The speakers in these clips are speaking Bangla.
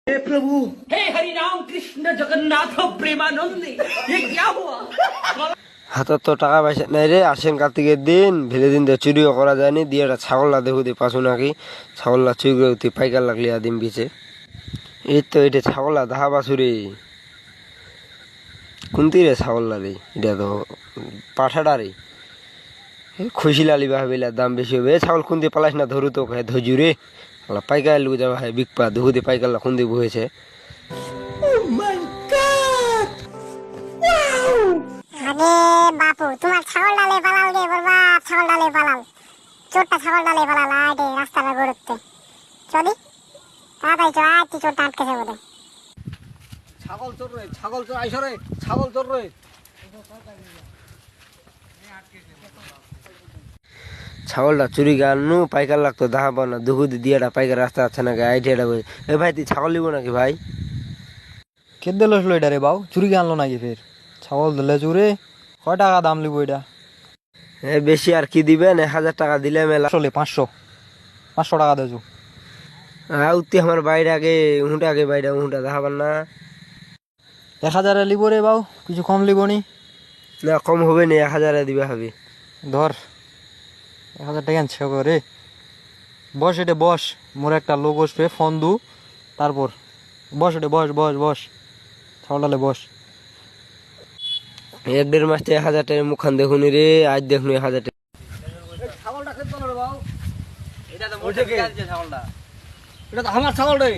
हे प्रभु, हे हरि राम कृष्ण जगन्नाथ प्रेमानंद ये क्या हुआ? হাতে তো টাকা পয়সা নাই রে। আশ্বিন কার্তিকের দিন ভেলে দিন দিয়ে চুরিও করা যায়নি দিয়ে একটা ছাগল দেখো দিয়ে পাশু নাকি ছাগল চুরি করে তুই পাইকার লাগলি আদিম বিছে এই তো এটা ছাগল দাহা বাছুরে কোনটি রে ছাগল রে এটা তো পাঠাটা রে খুশি লালি ভাবিলা দাম বেশি হবে ছাগল কোনটি পালাস না ধরু তো ধজু রে পাইকার লুক যাওয়া হয় বিকপা ধুহু দিয়ে পাইকার কোনটি বহেছে। আরে বাপু তোমার ছাগল ডালে পালাল গে বাবা ছাগল ডালে পালাল চোরটা ছাগল ডালে পালাল আইডে রাস্তাটা গড়তে চলি তাড়াতাড়ি চল আইটি চোরটা আটকেছে বোধ ছাগল চোর আইসো রে, ছাগল চোর রে। ছাগলটা চুরি গানু পাইকার লাগতো দাহা পাও না দুহু দিয়েটা পাইকার রাস্তা আছে নাকি আইডিয়াটা বই এ ভাই তুই ছাগল নিব নাকি ভাই? কেদে লসলো এটা রে বাউ চুরি কে আনলো নাকি ফের ছাগল দিলে চুরে কয় টাকা দাম লিব এটা? বেশি আর কি দিবেন 1000 টাকা দিলে মেলা আসলে 500 টাকা দেছো উঠতে আমার বাইরে আগে উহুটা আগে বাইরে উহুটা দেখাবার না 1000 লিব রে বাউ কিছু কম লিব নি? না কম হবে না 1000 দিবে হবে। ধর 1000 টাকা আনছে করে বস এটা বস মোর একটা লোক আসবে ফোন দু তারপর বস এটা বস ছাগলটালে বস 1-1.5 মাস থেকে 1000 টাকা মুখান দেখুনি রে আজ দেখুন 1000 টাকা ছাগলটা খেতে পারো রে বাবু, এটা তো মোটে গেছে ছাগলটা। এটা তো আমার ছাগল রে।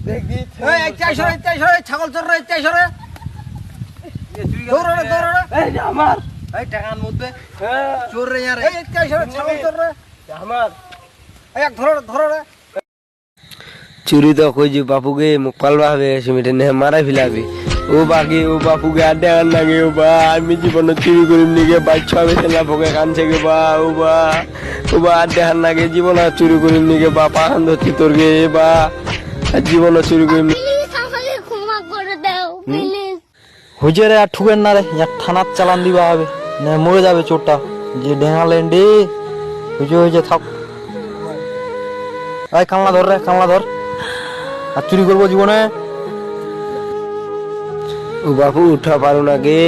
দেখবি এই চাইছো রে, ছাগল চোর রে, চাইছো রে। দৌড় রে। এই যে আমার এই টাকার মধ্যে চোর রে यार এই চাইছো রে, ছাগল চোর রে। আমার এই এক ধরো রে। চুরি তো কইছি বাপুকে মুখ পালবা হবে সিমিটে নে মারাই ফেলাবি ও বাপুকে আড্ডা গান লাগে ও বা আমি জীবন চুরি করিম নিকে বাচ্চা হবে সেলা ভোগে কানছে গে বা ও বা আড্ডা গান লাগে জীবন চুরি করিম নিকে বা পাখান ধরছি তোর গে বা জীবন চুরি করিম প্লিজ আমাকে ক্ষমা করে দাও প্লিজ হইছে রে আর ঠুকেন না রে ইয়ার থানার চালান দিবা হবে না মরে যাবে চোরটা যে ডেঙা লেন্ডি হইছে থাক এই কামলা ধর রে কামলা ধর আর চুরি করবো জীবনে ও বাপু উঠা পারো না গে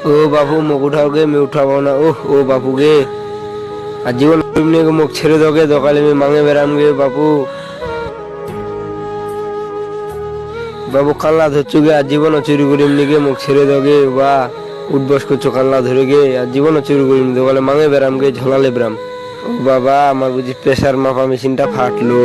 ও বাপু মুখ উঠাও গে আমি উঠাবো না ও বাপু গে আর জীবন মুখ ছেড়ে দোগে দোকালে আমি মাঙে বেড়াম গে বাবু কাল্লা ধরছু গে আর জীবনও চুরি করিম নি গে মুখ ছেড়ে দোগে বা উঠবস করছো কাল্লা ধরে গে আর জীবনও চুরি করিম দোকালে মাঙে বেড়াম গে ঝোলালে বেড়াম ও বাবা আমার বুঝি প্রেসার মাপা মেশিনটা ফাটলো।